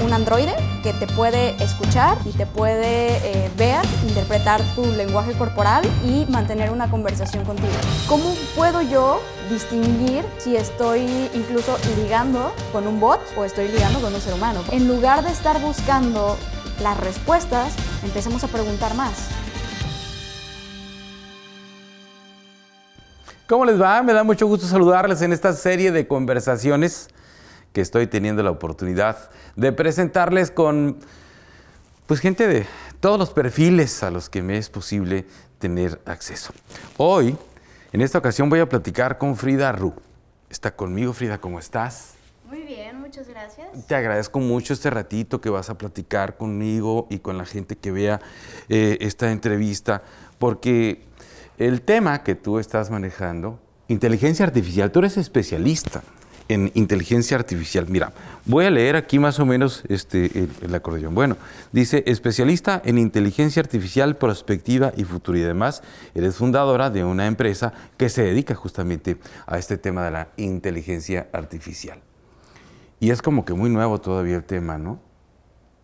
un androide que te puede escuchar y te puede ver, interpretar tu lenguaje corporal y mantener una conversación contigo. ¿Cómo puedo yo distinguir si estoy incluso ligando con un bot o estoy ligando con un ser humano? En lugar de estar buscando las respuestas, empecemos a preguntar más. ¿Cómo les va? Me da mucho gusto saludarles en esta serie de conversaciones que estoy teniendo la oportunidad de presentarles con gente de todos los perfiles a los que me es posible tener acceso. Hoy, en esta ocasión, voy a platicar con Frida Ru. Está conmigo, Frida, ¿cómo estás? Muy bien, muchas gracias. Te agradezco mucho este ratito que vas a platicar conmigo y con la gente que vea esta entrevista, porque el tema que tú estás manejando, inteligencia artificial, tú eres especialista en inteligencia artificial. Mira, voy a leer aquí más o menos el acordeón. Bueno, dice, especialista en inteligencia artificial, prospectiva y futuro. Y además, eres fundadora de una empresa que se dedica justamente a este tema de la inteligencia artificial. Y es como que muy nuevo todavía el tema, ¿no?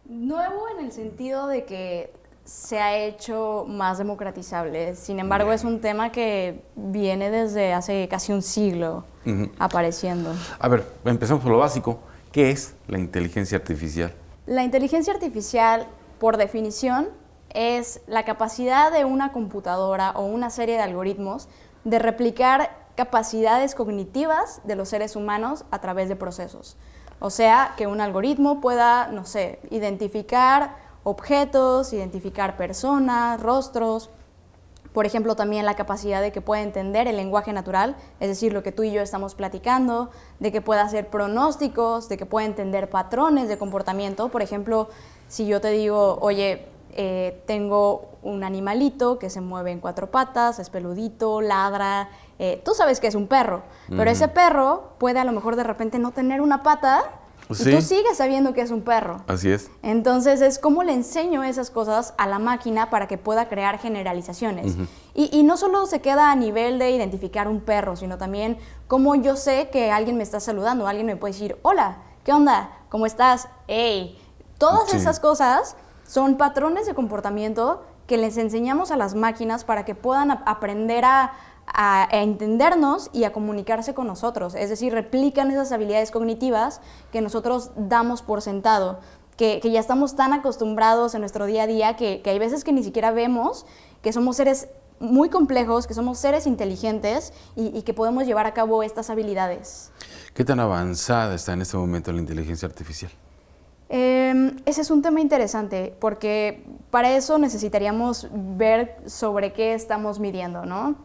Nuevo en el sentido de que se ha hecho más democratizable. Sin embargo, es un tema que viene desde hace casi un siglo apareciendo. A ver, empecemos por lo básico. ¿Qué es la inteligencia artificial? La inteligencia artificial, por definición, es la capacidad de una computadora o una serie de algoritmos de replicar capacidades cognitivas de los seres humanos a través de procesos. O sea, que un algoritmo pueda, no sé, identificar objetos, identificar personas, rostros. Por ejemplo, también la capacidad de que pueda entender el lenguaje natural, es decir, lo que tú y yo estamos platicando, de que pueda hacer pronósticos, de que pueda entender patrones de comportamiento. Por ejemplo, si yo te digo, oye, tengo un animalito que se mueve en 4 patas, es peludito, ladra, tú sabes que es un perro, pero ese perro puede a lo mejor de repente no tener una pata. Sí. Y tú sigues sabiendo que es un perro. Así es. Entonces es cómo le enseño esas cosas a la máquina para que pueda crear generalizaciones. Y no solo se queda a nivel de identificar un perro, sino también cómo yo sé que alguien me está saludando, alguien me puede decir, hola, ¿qué onda? ¿Cómo estás? ¡Hey! Todas esas cosas son patrones de comportamiento que les enseñamos a las máquinas para que puedan aprender a entendernos y a comunicarse con nosotros. Es decir, replican esas habilidades cognitivas que nosotros damos por sentado, que ya estamos tan acostumbrados en nuestro día a día que hay veces que ni siquiera vemos que somos seres muy complejos, que somos seres inteligentes y que podemos llevar a cabo estas habilidades. ¿Qué tan avanzada está en este momento la inteligencia artificial? Ese es un tema interesante, porque para eso necesitaríamos ver sobre qué estamos midiendo, ¿no?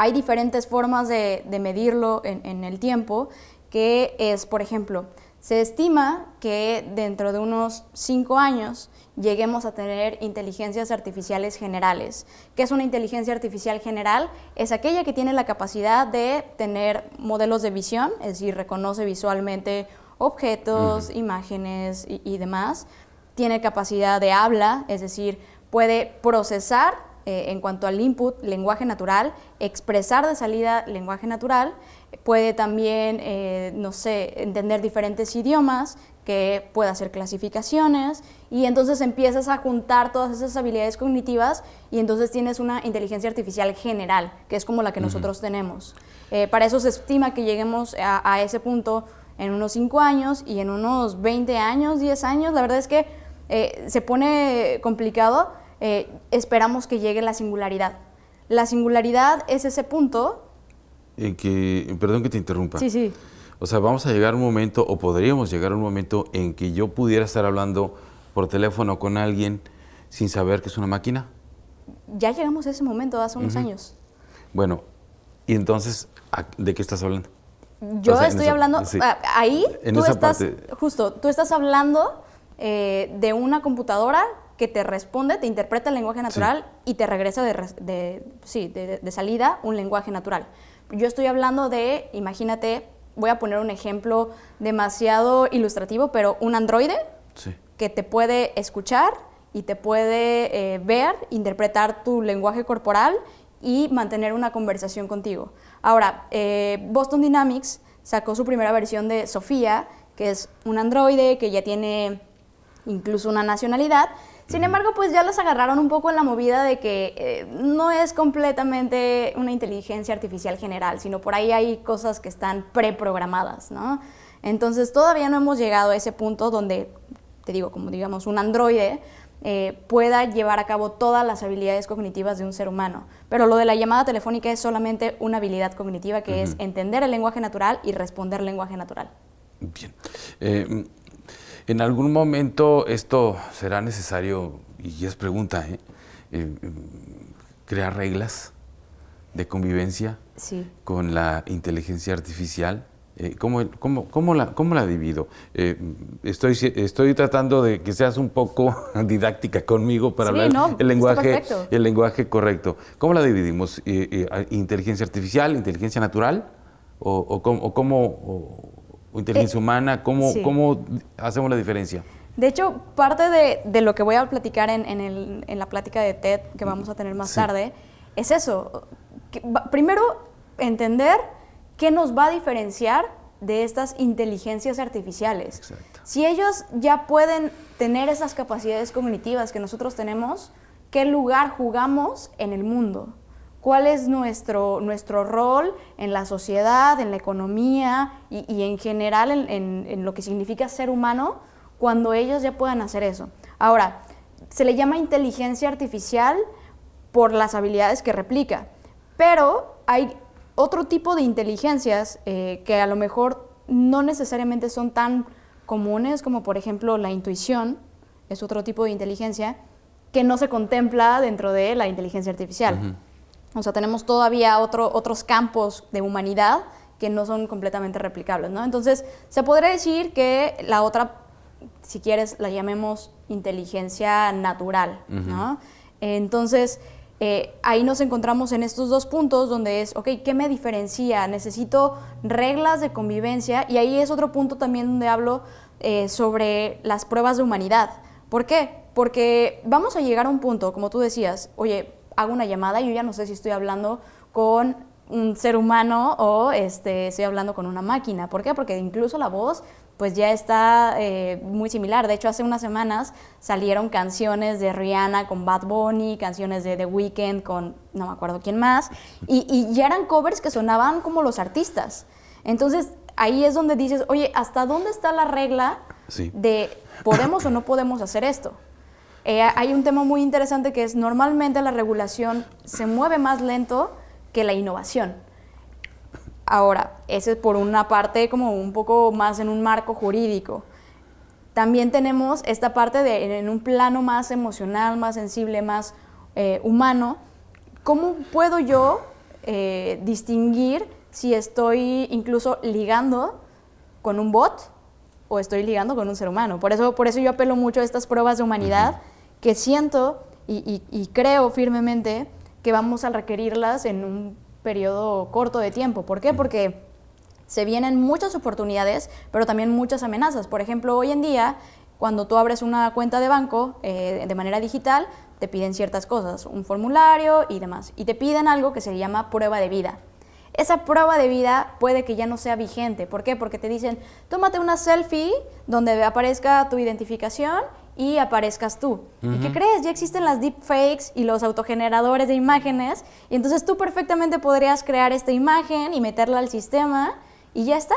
Hay diferentes formas de medirlo en el tiempo, que es, por ejemplo, se estima que dentro de unos 5 años lleguemos a tener inteligencias artificiales generales. ¿Qué es una inteligencia artificial general? Es aquella que tiene la capacidad de tener modelos de visión, es decir, reconoce visualmente objetos, imágenes y demás. Tiene capacidad de habla, es decir, puede procesar en cuanto al input, lenguaje natural, expresar de salida lenguaje natural, puede también, no sé, entender diferentes idiomas, que puede hacer clasificaciones, y entonces empiezas a juntar todas esas habilidades cognitivas y entonces tienes una inteligencia artificial general, que es como la que nosotros tenemos. Para eso se estima que lleguemos a ese punto en unos 5 años y en unos 20 años, 10 años, la verdad es que se pone complicado. Esperamos que llegue la singularidad. La singularidad es ese punto en que, perdón que te interrumpa. Sí. O sea, vamos a llegar a un momento, o podríamos llegar a un momento en que yo pudiera estar hablando por teléfono con alguien sin saber que es una máquina. Ya llegamos a ese momento hace unos años. Bueno, y entonces, ¿de qué estás hablando? Yo estoy hablando, sí, ahí en tú esa estás, parte. justo, tú estás hablando de una computadora que te responde, te interpreta el lenguaje natural y te regresa de salida un lenguaje natural. Yo estoy hablando de, imagínate, voy a poner un ejemplo demasiado ilustrativo, pero un androide que te puede escuchar y te puede ver, interpretar tu lenguaje corporal y mantener una conversación contigo. Ahora, Boston Dynamics sacó su primera versión de Sofía, que es un androide que ya tiene incluso una nacionalidad. Sin embargo, pues ya las agarraron un poco en la movida de que no es completamente una inteligencia artificial general, sino por ahí hay cosas que están preprogramadas, ¿no? Entonces todavía no hemos llegado a ese punto donde, te digo, como digamos un androide pueda llevar a cabo todas las habilidades cognitivas de un ser humano. Pero lo de la llamada telefónica es solamente una habilidad cognitiva que es entender el lenguaje natural y responder lenguaje natural. Bien. En algún momento esto será necesario, y es pregunta, crear reglas de convivencia con la inteligencia artificial. ¿Cómo la divido? Estoy tratando de que seas un poco didáctica conmigo para hablar el lenguaje correcto. ¿Cómo la dividimos? ¿Inteligencia artificial, inteligencia natural o inteligencia humana? ¿Cómo hacemos la diferencia? De hecho, parte de lo que voy a platicar en la plática de TED que vamos a tener más tarde es eso. Primero, entender qué nos va a diferenciar de estas inteligencias artificiales. Exacto. Si ellos ya pueden tener esas capacidades cognitivas que nosotros tenemos, ¿qué lugar jugamos en el mundo? ¿Cuál es nuestro rol en la sociedad, en la economía y en general en lo que significa ser humano cuando ellos ya puedan hacer eso? Ahora, se le llama inteligencia artificial por las habilidades que replica, pero hay otro tipo de inteligencias que a lo mejor no necesariamente son tan comunes, como por ejemplo la intuición, es otro tipo de inteligencia que no se contempla dentro de la inteligencia artificial. O sea, tenemos todavía otros campos de humanidad que no son completamente replicables, ¿no? Entonces, se podría decir que la otra, si quieres, la llamemos inteligencia natural, ¿no? Entonces, ahí nos encontramos en estos dos puntos donde es, ok, ¿qué me diferencia? Necesito reglas de convivencia, y ahí es otro punto también donde hablo sobre las pruebas de humanidad. ¿Por qué? Porque vamos a llegar a un punto, como tú decías, oye, hago una llamada y yo ya no sé si estoy hablando con un ser humano o estoy hablando con una máquina. ¿Por qué? Porque incluso la voz pues ya está muy similar. De hecho, hace unas semanas salieron canciones de Rihanna con Bad Bunny, canciones de The Weeknd con no me acuerdo quién más, y ya eran covers que sonaban como los artistas. Entonces, ahí es donde dices, oye, ¿hasta dónde está la regla de podemos o no podemos hacer esto? Hay un tema muy interesante que es normalmente la regulación se mueve más lento que la innovación. Ahora, ese es por una parte como un poco más en un marco jurídico. También tenemos esta parte en un plano más emocional, más sensible, más humano. ¿Cómo puedo yo distinguir si estoy incluso ligando con un bot o estoy ligando con un ser humano? Por eso yo apelo mucho a estas pruebas de humanidad que siento y creo firmemente que vamos a requerirlas en un periodo corto de tiempo. ¿Por qué? Porque se vienen muchas oportunidades, pero también muchas amenazas. Por ejemplo, hoy en día, cuando tú abres una cuenta de banco de manera digital, te piden ciertas cosas, un formulario y demás, y te piden algo que se llama prueba de vida. Esa prueba de vida puede que ya no sea vigente. ¿Por qué? Porque te dicen, tómate una selfie donde aparezca tu identificación y aparezcas tú. ¿Y qué crees? Ya existen las deepfakes y los autogeneradores de imágenes, y entonces tú perfectamente podrías crear esta imagen y meterla al sistema y ya está.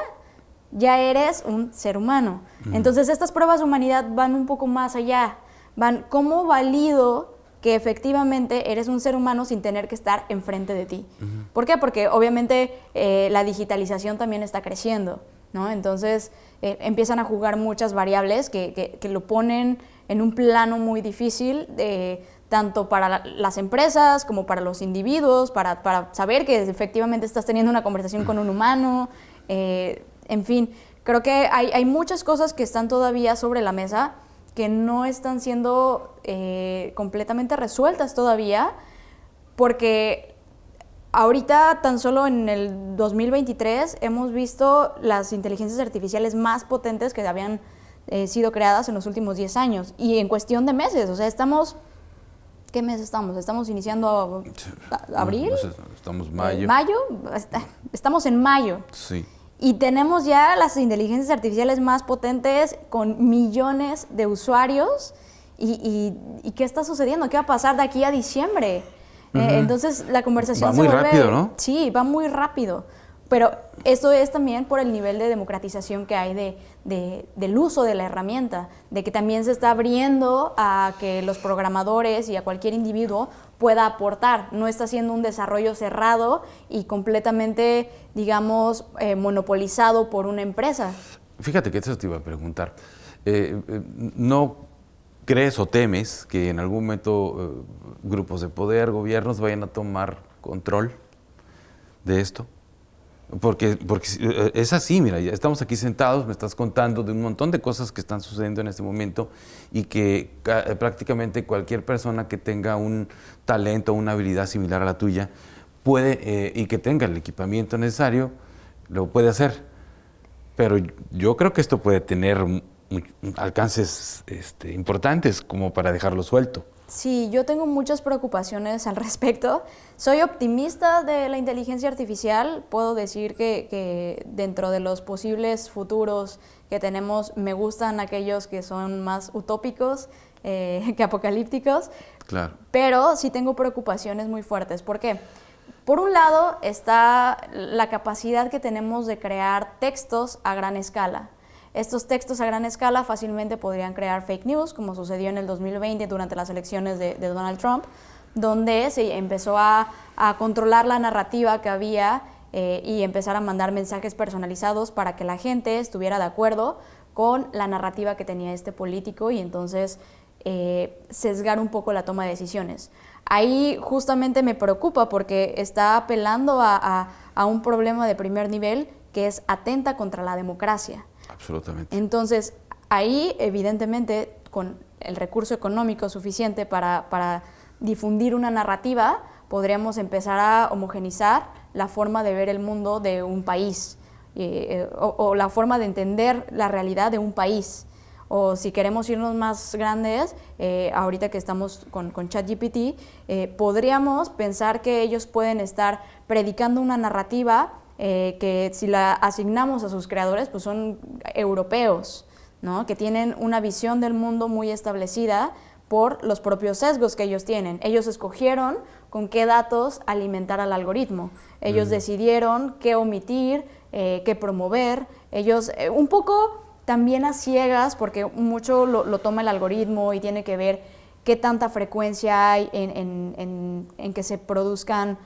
Ya eres un ser humano. Entonces estas pruebas de humanidad van un poco más allá. Van, ¿cómo valido que efectivamente eres un ser humano sin tener que estar enfrente de ti? ¿Por qué? Porque obviamente la digitalización también está creciendo, ¿no? Entonces empiezan a jugar muchas variables que lo ponen en un plano muy difícil, tanto para las empresas como para los individuos, para saber que efectivamente estás teniendo una conversación con un humano. En fin, creo que hay muchas cosas que están todavía sobre la mesa que no están siendo completamente resueltas todavía, porque ahorita tan solo en el 2023 hemos visto las inteligencias artificiales más potentes que habían sido creadas en los últimos 10 años, y en cuestión de meses. O sea, ¿qué mes estamos? ¿Estamos iniciando abril? Estamos mayo. ¿Mayo? Estamos en mayo. Sí. Y tenemos ya las inteligencias artificiales más potentes con millones de usuarios. ¿Y qué está sucediendo? ¿Qué va a pasar de aquí a diciembre? Entonces la conversación va muy rápido, ¿no? Sí, va muy rápido. Pero esto es también por el nivel de democratización que hay del uso de la herramienta, de que también se está abriendo a que los programadores y a cualquier individuo pueda aportar. No está siendo un desarrollo cerrado y completamente, digamos, monopolizado por una empresa. Fíjate que eso te iba a preguntar. ¿No crees o temes que en algún momento grupos de poder, gobiernos vayan a tomar control de esto? Porque es así, mira, ya estamos aquí sentados, me estás contando de un montón de cosas que están sucediendo en este momento y que prácticamente cualquier persona que tenga un talento, una habilidad similar a la tuya, puede, y que tenga el equipamiento necesario, lo puede hacer. Pero yo creo que esto puede tener alcances importantes como para dejarlo suelto. Sí, yo tengo muchas preocupaciones al respecto. Soy optimista de la inteligencia artificial. Puedo decir que dentro de los posibles futuros que tenemos, me gustan aquellos que son más utópicos que apocalípticos. Claro. Pero sí tengo preocupaciones muy fuertes. ¿Por qué? Por un lado está la capacidad que tenemos de crear textos a gran escala. Estos textos a gran escala fácilmente podrían crear fake news, como sucedió en el 2020 durante las elecciones de Donald Trump, donde se empezó a controlar la narrativa que había y empezar a mandar mensajes personalizados para que la gente estuviera de acuerdo con la narrativa que tenía este político y entonces sesgar un poco la toma de decisiones. Ahí justamente me preocupa porque está apelando a un problema de primer nivel que es atenta contra la democracia. Absolutamente. Entonces, ahí evidentemente con el recurso económico suficiente para difundir una narrativa, podríamos empezar a homogeneizar la forma de ver el mundo de un país o la forma de entender la realidad de un país. O si queremos irnos más grandes, ahorita que estamos con ChatGPT, podríamos pensar que ellos pueden estar predicando una narrativa que si la asignamos a sus creadores, pues son europeos, ¿no? Que tienen una visión del mundo muy establecida por los propios sesgos que ellos tienen. Ellos escogieron con qué datos alimentar al algoritmo. Ellos decidieron qué omitir, qué promover. Ellos un poco también a ciegas, porque mucho lo toma el algoritmo y tiene que ver qué tanta frecuencia hay en que se produzcan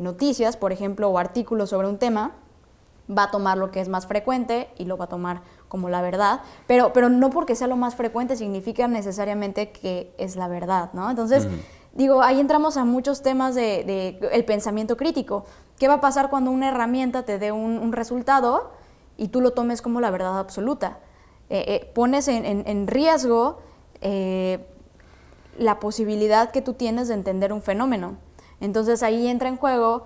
noticias, por ejemplo, o artículos sobre un tema, va a tomar lo que es más frecuente y lo va a tomar como la verdad, pero no porque sea lo más frecuente significa necesariamente que es la verdad, ¿no? Entonces, digo, ahí entramos a muchos temas de el pensamiento crítico. ¿Qué va a pasar cuando una herramienta te dé un resultado y tú lo tomes como la verdad absoluta? Pones en riesgo la posibilidad que tú tienes de entender un fenómeno. Entonces ahí entra en juego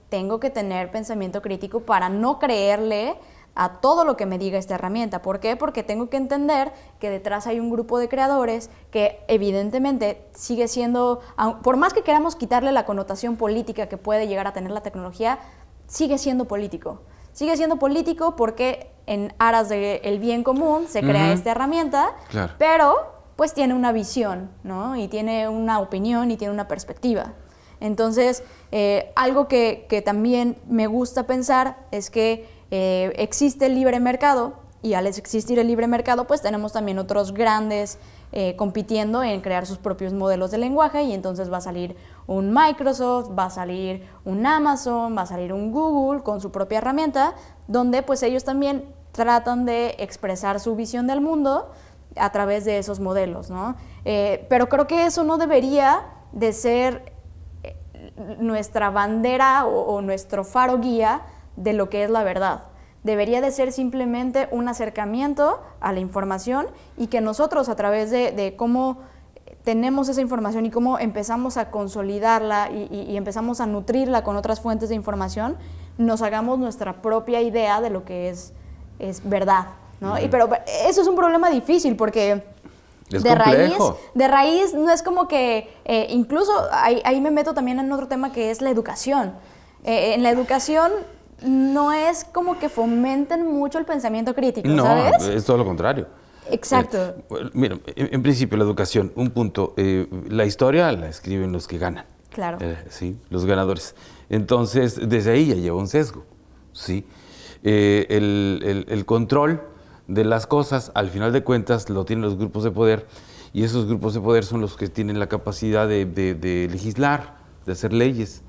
tengo que tener pensamiento crítico para no creerle a todo lo que me diga esta herramienta. ¿Por qué? Porque tengo que entender que detrás hay un grupo de creadores que evidentemente sigue siendo, por más que queramos quitarle la connotación política que puede llegar a tener la tecnología, sigue siendo político. Sigue siendo político porque en aras del bien común se crea esta herramienta, claro, pero pues tiene una visión, ¿no? Y tiene una opinión y tiene una perspectiva. Entonces, algo que también me gusta pensar es que existe el libre mercado y al existir el libre mercado, pues tenemos también otros grandes compitiendo en crear sus propios modelos de lenguaje y entonces va a salir un Microsoft, va a salir un Amazon, va a salir un Google con su propia herramienta, donde pues ellos también tratan de expresar su visión del mundo a través de esos modelos, ¿no? Pero creo que eso no debería de ser nuestra bandera o nuestro faro guía de lo que es la verdad. Debería de ser simplemente un acercamiento a la información y que nosotros a través de cómo tenemos esa información y cómo empezamos a consolidarla y empezamos a nutrirla con otras fuentes de información, nos hagamos nuestra propia idea de lo que es verdad, ¿no? Pero eso es un problema difícil porque de raíz no es como que, incluso ahí me meto también en otro tema que es la educación. En la educación no es como que fomenten mucho el pensamiento crítico, No, ¿sabes? es todo lo contrario. Exacto. Mira, en principio la educación, un punto, la historia la escriben los que ganan. Claro. Sí, los ganadores. Entonces, desde ahí ya lleva un sesgo, ¿sí? El control de las cosas, al final de cuentas, lo tienen los grupos de poder, y esos grupos de poder son los que tienen la capacidad de legislar, de hacer leyes,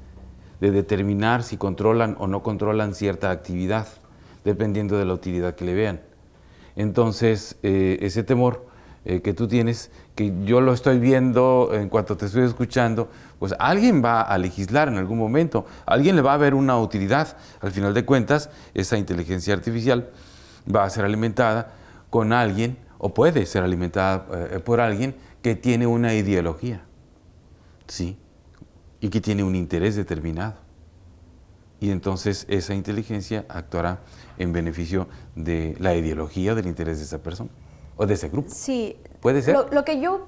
de determinar si controlan o no controlan cierta actividad, dependiendo de la utilidad que le vean. Entonces, ese temor que tú tienes, que yo lo estoy viendo en cuanto te estoy escuchando, pues alguien va a legislar en algún momento, alguien le va a ver una utilidad. Al final de cuentas, esa inteligencia artificial va a ser alimentada con alguien, o puede ser alimentada por alguien que tiene una ideología, ¿sí? Y que tiene un interés determinado. Y entonces esa inteligencia actuará en beneficio de la ideología o del interés de esa persona o de ese grupo. Sí. ¿Puede ser? Lo que yo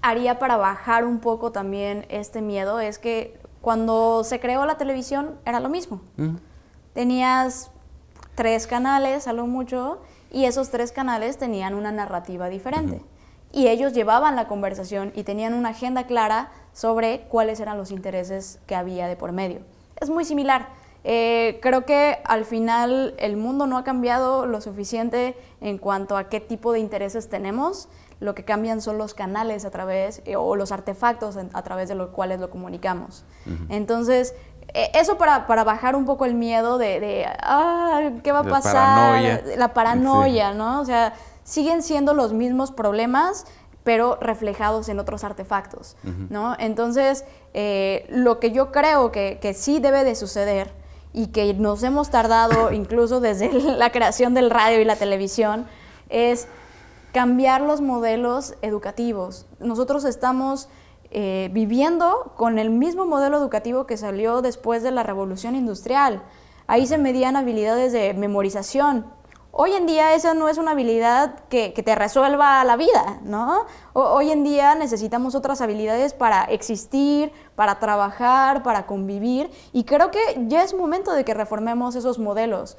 haría para bajar un poco también este miedo es que cuando se creó la televisión era lo mismo. Tenías 3 canales, a lo mucho, y esos 3 canales tenían una narrativa diferente. Y ellos llevaban la conversación y tenían una agenda clara sobre cuáles eran los intereses que había de por medio. Es muy similar. Creo que al final el mundo no ha cambiado lo suficiente en cuanto a qué tipo de intereses tenemos. Lo que cambian son los canales a través, o los artefactos a través de los cuales lo comunicamos. Entonces, eso para bajar un poco el miedo de ¿qué va a pasar? La paranoia, sí. ¿No? O sea, siguen siendo los mismos problemas, pero reflejados en otros artefactos, ¿no? Entonces, lo que yo creo que sí debe de suceder y que nos hemos tardado incluso desde la creación del radio y la televisión es cambiar los modelos educativos. Nosotros estamos viviendo con el mismo modelo educativo que salió después de la Revolución Industrial. Ahí se medían habilidades de memorización. Hoy en día esa no es una habilidad que te resuelva la vida, ¿no? Hoy en día necesitamos otras habilidades para existir, para trabajar, para convivir, y creo que ya es momento de que reformemos esos modelos.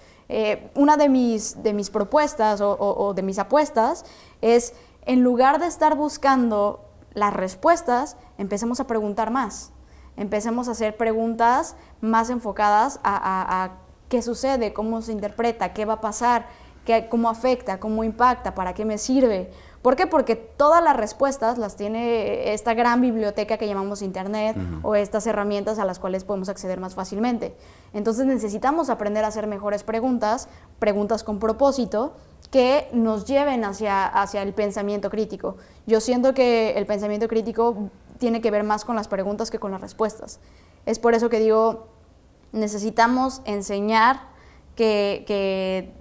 Una de mis propuestas o de mis apuestas es, en lugar de estar buscando las respuestas, empecemos a preguntar más. Empecemos a hacer preguntas más enfocadas a qué sucede, cómo se interpreta, qué va a pasar, cómo afecta, cómo impacta, para qué me sirve. ¿Por qué? Porque todas las respuestas las tiene esta gran biblioteca que llamamos Internet, o estas herramientas a las cuales podemos acceder más fácilmente. Entonces necesitamos aprender a hacer mejores preguntas con propósito, que nos lleven hacia el pensamiento crítico. Yo siento que el pensamiento crítico tiene que ver más con las preguntas que con las respuestas. Es por eso que digo, necesitamos enseñar que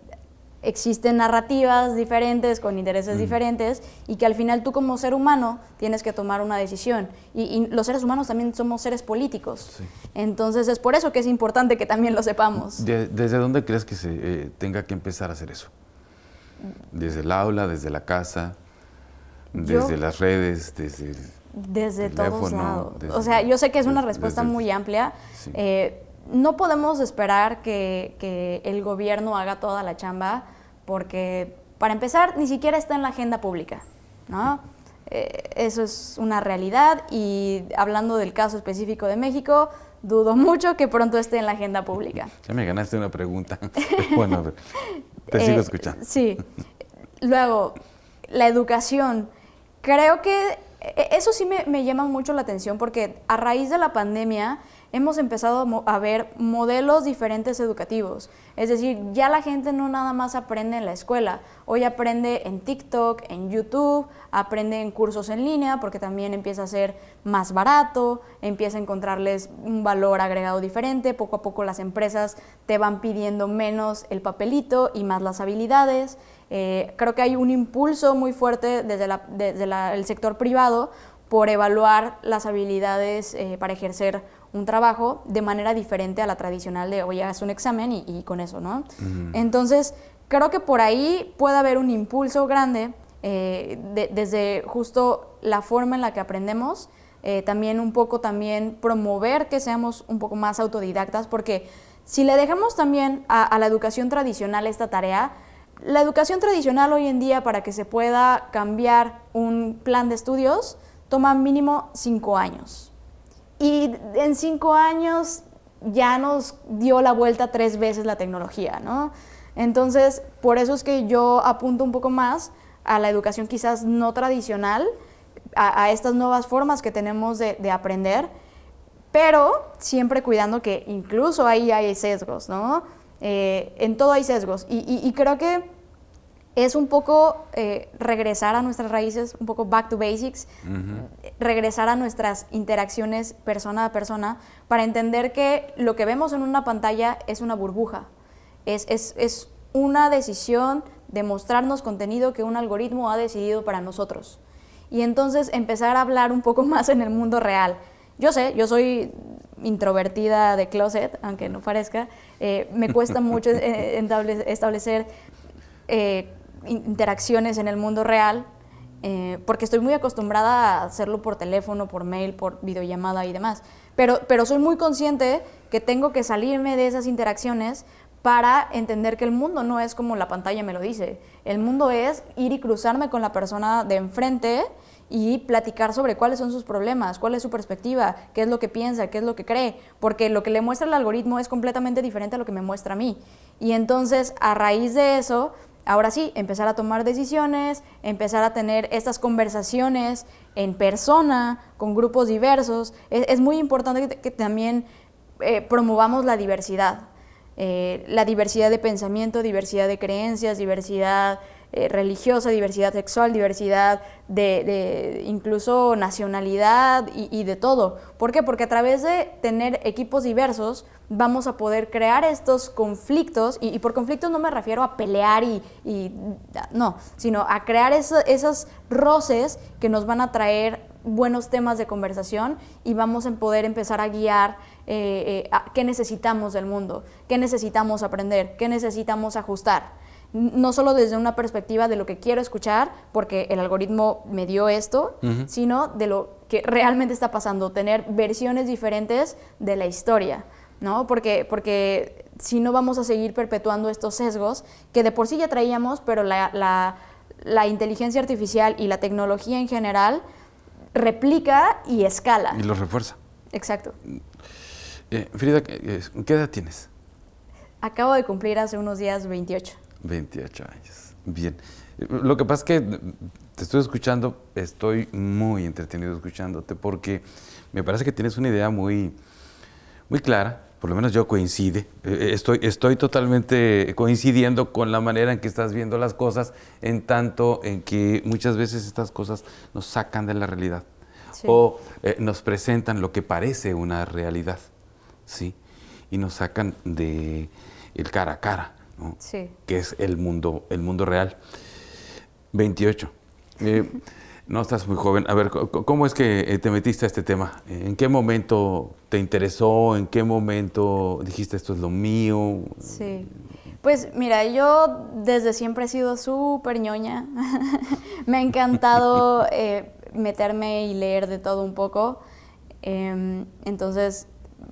existen narrativas diferentes con intereses diferentes, y que al final tú como ser humano tienes que tomar una decisión, y los seres humanos también somos seres políticos. Sí. Entonces es por eso que es importante que también lo sepamos. ¿Desde dónde crees que se tenga que empezar a hacer eso? ¿Desde el aula, desde la casa, desde las redes, desde el teléfono, todos lados? O sea, yo sé que es una respuesta muy amplia. Sí. No podemos esperar que el gobierno haga toda la chamba, porque, para empezar, ni siquiera está en la agenda pública, ¿no? Eso es una realidad, y hablando del caso específico de México, dudo mucho que pronto esté en la agenda pública. Ya me ganaste una pregunta. Bueno, a ver, te sigo escuchando. Sí. Luego, la educación. Creo que eso sí me llama mucho la atención, porque a raíz de la pandemia hemos empezado a ver modelos diferentes educativos. Es decir, ya la gente no nada más aprende en la escuela. Hoy aprende en TikTok, en YouTube, aprende en cursos en línea, porque también empieza a ser más barato, empieza a encontrarles un valor agregado diferente. Poco a poco las empresas te van pidiendo menos el papelito y más las habilidades. Creo que hay un impulso muy fuerte desde el sector privado por evaluar las habilidades para ejercer un trabajo de manera diferente a la tradicional de, oye, haz un examen y con eso, ¿no? Entonces, creo que por ahí puede haber un impulso grande desde justo la forma en la que aprendemos, también un poco promover que seamos un poco más autodidactas, porque Si le dejamos también a la educación tradicional esta tarea, la educación tradicional hoy en día, para que se pueda cambiar un plan de estudios, toma mínimo 5 años. Y en 5 años ya nos dio la vuelta 3 veces la tecnología, ¿no? Entonces, por eso es que yo apunto un poco más a la educación quizás no tradicional, a estas nuevas formas que tenemos de aprender, pero siempre cuidando que incluso ahí hay sesgos, ¿no? En todo hay sesgos. Y creo que es un poco regresar a nuestras raíces, un poco back to basics, regresar a nuestras interacciones persona a persona para entender que lo que vemos en una pantalla es una burbuja. Es una decisión de mostrarnos contenido que un algoritmo ha decidido para nosotros. Y entonces empezar a hablar un poco más en el mundo real. Yo sé, yo soy introvertida de closet, aunque no parezca. Me cuesta mucho establecer interacciones en el mundo real, porque estoy muy acostumbrada a hacerlo por teléfono, por mail, por videollamada y demás. Pero soy muy consciente que tengo que salirme de esas interacciones para entender que el mundo no es como la pantalla me lo dice. El mundo es ir y cruzarme con la persona de enfrente y platicar sobre cuáles son sus problemas, cuál es su perspectiva, qué es lo que piensa, qué es lo que cree, porque lo que le muestra el algoritmo es completamente diferente a lo que me muestra a mí. Y entonces, a raíz de eso, ahora sí, empezar a tomar decisiones, empezar a tener estas conversaciones en persona, con grupos diversos. Es muy importante que también promovamos la diversidad de pensamiento, diversidad de creencias, diversidad religiosa, diversidad sexual, diversidad de incluso nacionalidad y de todo. ¿Por qué? Porque a través de tener equipos diversos vamos a poder crear estos conflictos, y por conflictos no me refiero a pelear no, sino a crear esos roces que nos van a traer buenos temas de conversación y vamos a poder empezar a guiar qué necesitamos del mundo, qué necesitamos aprender, qué necesitamos ajustar. No solo desde una perspectiva de lo que quiero escuchar, porque el algoritmo me dio esto, sino de lo que realmente está pasando, tener versiones diferentes de la historia, ¿no? Porque si no vamos a seguir perpetuando estos sesgos que de por sí ya traíamos, pero la inteligencia artificial y la tecnología en general replica y escala. Y lo refuerza. Exacto. Frida, ¿qué edad tienes? Acabo de cumplir hace unos días 28. 28 años. Bien. Lo que pasa es que te estoy escuchando, estoy muy entretenido escuchándote porque me parece que tienes una idea muy, muy clara, por lo menos yo coincide. Estoy totalmente coincidiendo con la manera en que estás viendo las cosas, en tanto en que muchas veces estas cosas nos sacan de la realidad, sí, o nos presentan lo que parece una realidad, ¿sí? Y nos sacan de el cara a cara, ¿no? Sí. Que es el mundo real. 28. No estás muy joven. A ver, ¿cómo es que te metiste a este tema? ¿En qué momento te interesó? ¿En qué momento dijiste esto es lo mío? Sí. Pues mira, yo desde siempre he sido súper ñoña. Me ha encantado meterme y leer de todo un poco. Entonces,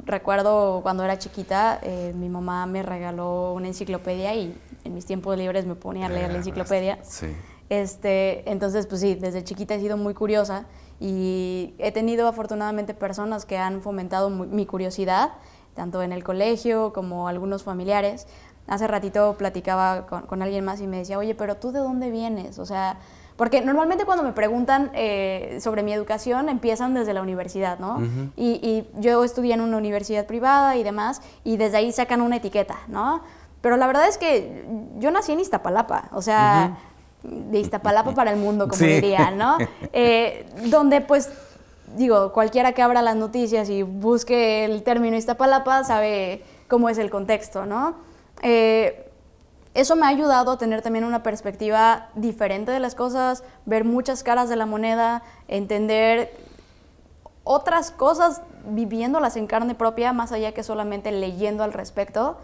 recuerdo cuando era chiquita, mi mamá me regaló una enciclopedia y en mis tiempos libres me ponía a leer la enciclopedia. Sí. Entonces, pues sí, desde chiquita he sido muy curiosa y he tenido afortunadamente personas que han fomentado mi curiosidad, tanto en el colegio como algunos familiares. Hace ratito platicaba con alguien más y me decía, oye, pero ¿tú de dónde vienes? O sea, porque normalmente cuando me preguntan sobre mi educación empiezan desde la universidad, ¿no? Uh-huh. Y yo estudié en una universidad privada y demás, y desde ahí sacan una etiqueta, ¿no? Pero la verdad es que yo nací en Iztapalapa, o sea, de Iztapalapa para el mundo, como diría, ¿no? Donde pues, digo, cualquiera que abra las noticias y busque el término Iztapalapa sabe cómo es el contexto, ¿no? Eso me ha ayudado a tener también una perspectiva diferente de las cosas, ver muchas caras de la moneda, entender otras cosas viviéndolas en carne propia, más allá que solamente leyendo al respecto.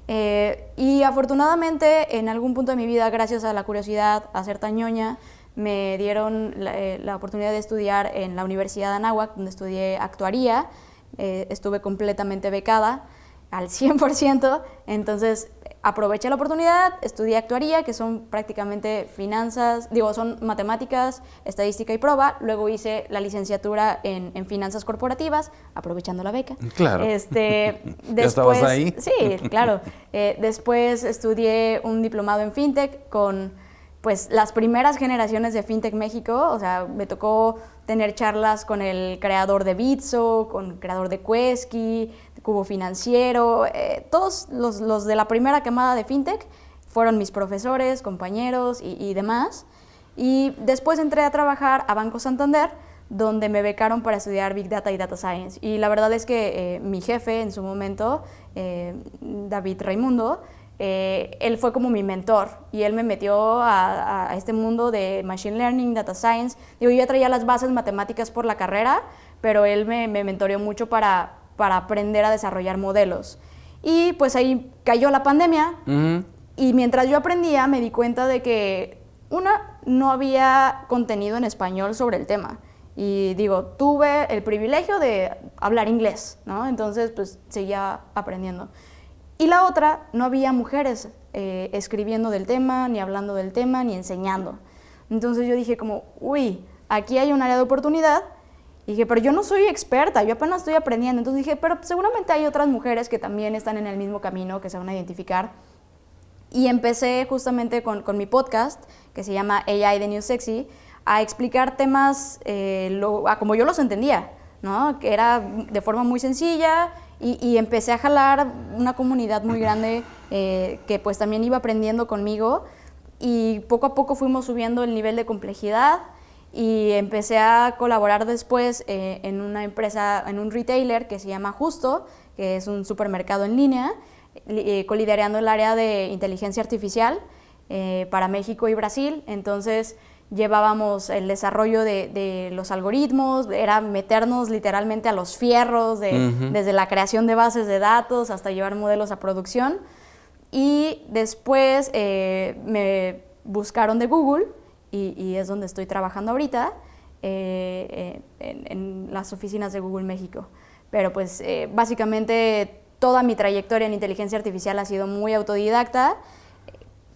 Y afortunadamente en algún punto de mi vida, gracias a la curiosidad, a ser tan ñoña, me dieron la oportunidad de estudiar en la Universidad de Anáhuac, donde estudié actuaría. Estuve completamente becada. al 100%, entonces aproveché la oportunidad, estudié actuaría, que son prácticamente son matemáticas, estadística y prueba. Luego hice la licenciatura en finanzas corporativas, aprovechando la beca. Claro. Después, ¿Ya estabas ahí? Sí, claro. Después estudié un diplomado en fintech con pues las primeras generaciones de Fintech México. O sea, me tocó tener charlas con el creador de Bitso, con el creador de Quesky, de Cubo Financiero. Todos los de la primera camada de Fintech fueron mis profesores, compañeros y demás. Y después entré a trabajar a Banco Santander, donde me becaron para estudiar Big Data y Data Science. Y la verdad es que mi jefe en su momento, David Raimundo, él fue como mi mentor y él me metió a este mundo de Machine Learning, Data Science. Digo, yo ya traía las bases matemáticas por la carrera, pero él me mentoreó mucho para aprender a desarrollar modelos. Y pues ahí cayó la pandemia y mientras yo aprendía me di cuenta de que, no había contenido en español sobre el tema. Y digo, tuve el privilegio de hablar inglés, ¿no? Entonces pues seguía aprendiendo. Y la otra, no había mujeres escribiendo del tema, ni hablando del tema, ni enseñando. Entonces yo dije como, aquí hay un área de oportunidad. Y dije, pero yo no soy experta, yo apenas estoy aprendiendo. Entonces dije, pero seguramente hay otras mujeres que también están en el mismo camino, que se van a identificar. Y empecé justamente con mi podcast, que se llama AI The New Sexy, a explicar temas como yo los entendía, ¿no? Que era de forma muy sencilla. Y empecé a jalar una comunidad muy grande que pues también iba aprendiendo conmigo, y poco a poco fuimos subiendo el nivel de complejidad y empecé a colaborar después en una empresa, en un retailer que se llama Justo, que es un supermercado en línea, colidereando el área de inteligencia artificial para México y Brasil. Entonces llevábamos el desarrollo de los algoritmos, era meternos literalmente a los fierros, desde la creación de bases de datos hasta llevar modelos a producción. Y después me buscaron de Google y es donde estoy trabajando ahorita, en las oficinas de Google México. Pero pues básicamente toda mi trayectoria en inteligencia artificial ha sido muy autodidacta.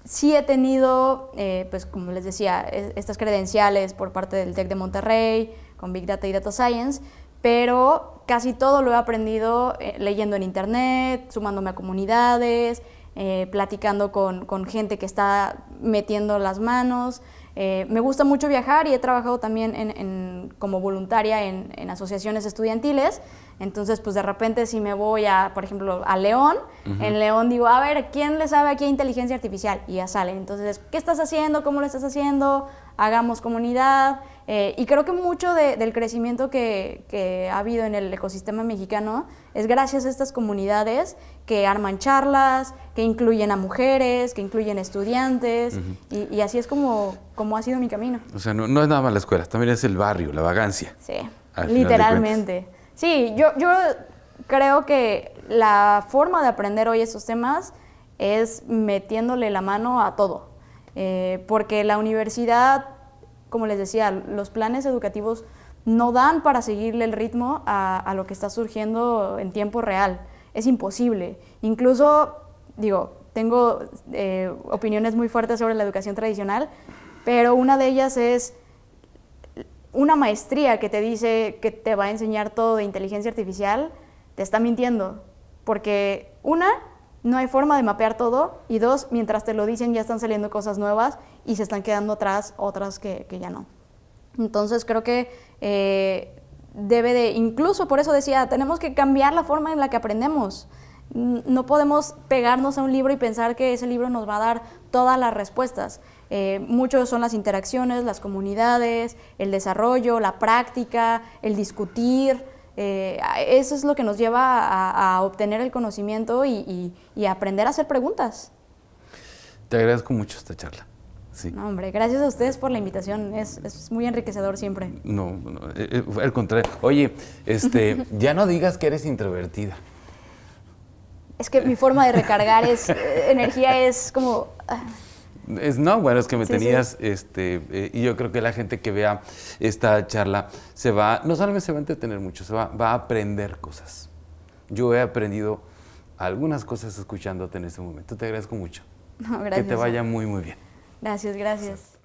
Sí he tenido, pues como les decía, estas credenciales por parte del TEC de Monterrey, con Big Data y Data Science, pero casi todo lo he aprendido leyendo en internet, sumándome a comunidades, platicando con gente que está metiendo las manos. Me gusta mucho viajar y he trabajado también como voluntaria en asociaciones estudiantiles. Entonces, pues de repente si me voy por ejemplo, a León, en León digo, a ver, ¿quién le sabe aquí a inteligencia artificial? Y ya sale. Entonces, ¿qué estás haciendo? ¿Cómo lo estás haciendo? Hagamos comunidad. Y creo que mucho del crecimiento que ha habido en el ecosistema mexicano es gracias a estas comunidades que arman charlas, que incluyen a mujeres, que incluyen estudiantes, y así es como ha sido mi camino. O sea, no es nada más la escuela, también es el barrio, la vagancia. Sí, literalmente. Sí, yo creo que la forma de aprender hoy estos temas es metiéndole la mano a todo, porque la universidad, como les decía, los planes educativos no dan para seguirle el ritmo a lo que está surgiendo en tiempo real. Es imposible. Incluso, tengo opiniones muy fuertes sobre la educación tradicional, pero una de ellas es una maestría que te dice que te va a enseñar todo de inteligencia artificial, te está mintiendo. Porque no hay forma de mapear todo, y dos, mientras te lo dicen ya están saliendo cosas nuevas y se están quedando atrás otras que ya no. Entonces creo que incluso por eso decía, tenemos que cambiar la forma en la que aprendemos. No podemos pegarnos a un libro y pensar que ese libro nos va a dar todas las respuestas. Muchos son las interacciones, las comunidades, el desarrollo, la práctica, el discutir. Eso es lo que nos lleva a obtener el conocimiento y a aprender a hacer preguntas. Te agradezco mucho esta charla. Sí. No, hombre, gracias a ustedes por la invitación. Es muy enriquecedor siempre. No, al contrario. Oye, ya no digas que eres introvertida. Es que mi forma de recargar energía es como... Es que me Sí, tenías, sí. Y yo creo que la gente que vea esta charla no solamente se va a entretener mucho, va a aprender cosas. Yo he aprendido algunas cosas escuchándote en este momento. Te agradezco mucho. No, gracias. Que te vaya muy, muy bien. Gracias, gracias.